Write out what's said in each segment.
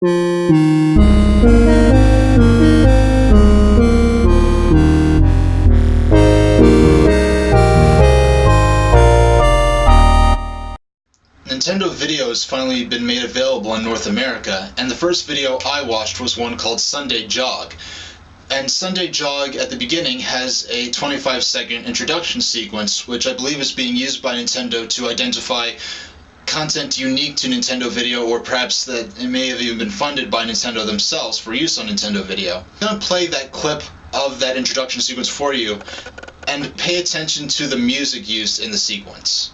Nintendo Video has finally been made available in North America, and the first video I watched was one called Sunday Jog. And Sunday Jog at the beginning has a 25-second introduction sequence, which I believe is being used by Nintendo to identify content unique to Nintendo Video, or perhaps that it may have even been funded by Nintendo themselves for use on Nintendo Video. I'm going to play that clip of that introduction sequence for you, and pay attention to the music used in the sequence.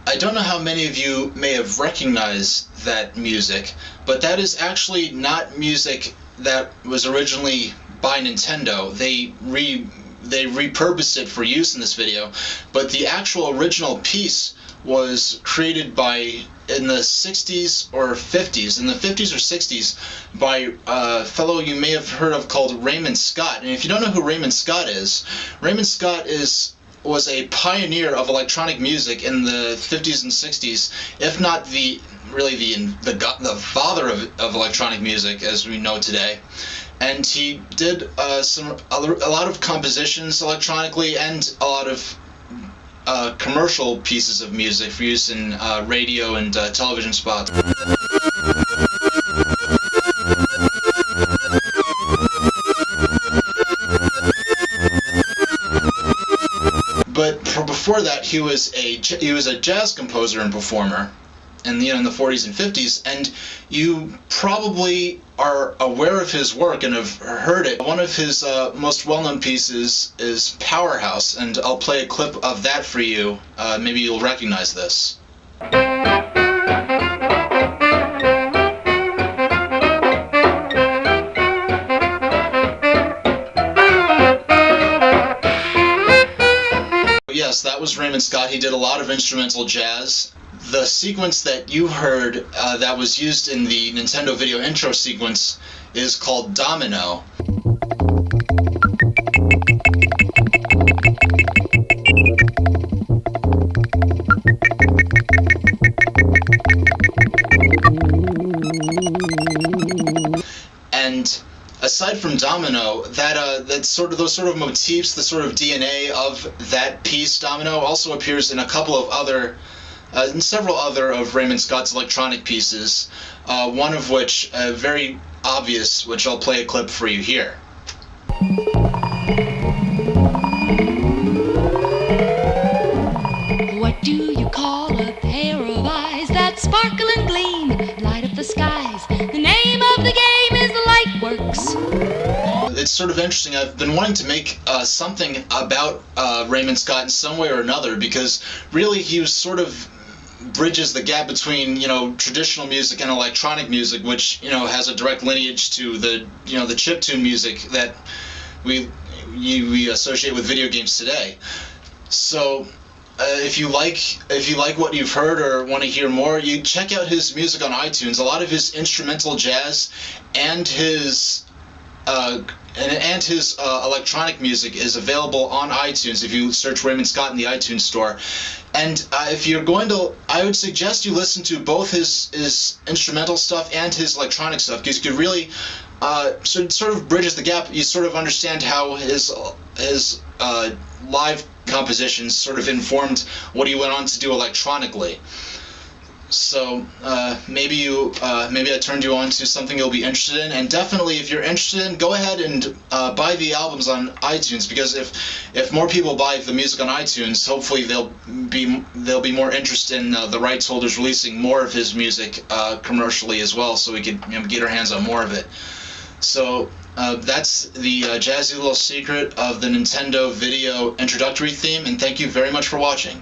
I don't know how many of you may have recognized that music, but that is actually not music that was originally by Nintendo. They repurposed it for use in this video, but the actual original piece was created in the 60s or 50s, in the 50s or 60s, by a fellow you may have heard of called Raymond Scott. And if you don't know who Raymond Scott was a pioneer of electronic music in the 50s and 60s, if not the father of electronic music as we know today. And he did a lot of compositions electronically, and a lot of commercial pieces of music for use in radio and television spots. But before that, he was a jazz composer and performer, in the 40s and 50s, and you probably are aware of his work and have heard it. One of his most well-known pieces is Powerhouse, and I'll play a clip of that for you. Maybe you'll recognize this. Yes, that was Raymond Scott. He did a lot of instrumental jazz. The sequence that you heard that was used in the Nintendo Video intro sequence is called Domino. And aside from Domino, those sort of motifs, the sort of DNA of that piece, Domino, also appears in in several other of Raymond Scott's electronic pieces. One of which, very obvious, which I'll play a clip for you here. What do you call a pair of eyes that sparkle and gleam, light up the skies? The name of the game is The Light Works. It's sort of interesting. I've been wanting to make something about Raymond Scott in some way or another, because really he was sort of bridges the gap between traditional music and electronic music, which has a direct lineage to the the chiptune music that we associate with video games today. So if you like what you've heard or want to hear more, you check out his music on iTunes. A lot of his instrumental jazz and his electronic music is available on iTunes if you search Raymond Scott in the iTunes store. And if you're going to, I would suggest you listen to both his instrumental stuff and his electronic stuff, because you could really sort of bridges the gap. You sort of understand how his live compositions sort of informed what he went on to do electronically. So maybe I turned you on to something you'll be interested in, and definitely if you're interested in, go ahead and buy the albums on iTunes, because if more people buy the music on iTunes, hopefully they'll be more interested in the rights holders releasing more of his music commercially as well, so we could get our hands on more of it. So that's the jazzy little secret of the Nintendo Video introductory theme, and thank you very much for watching.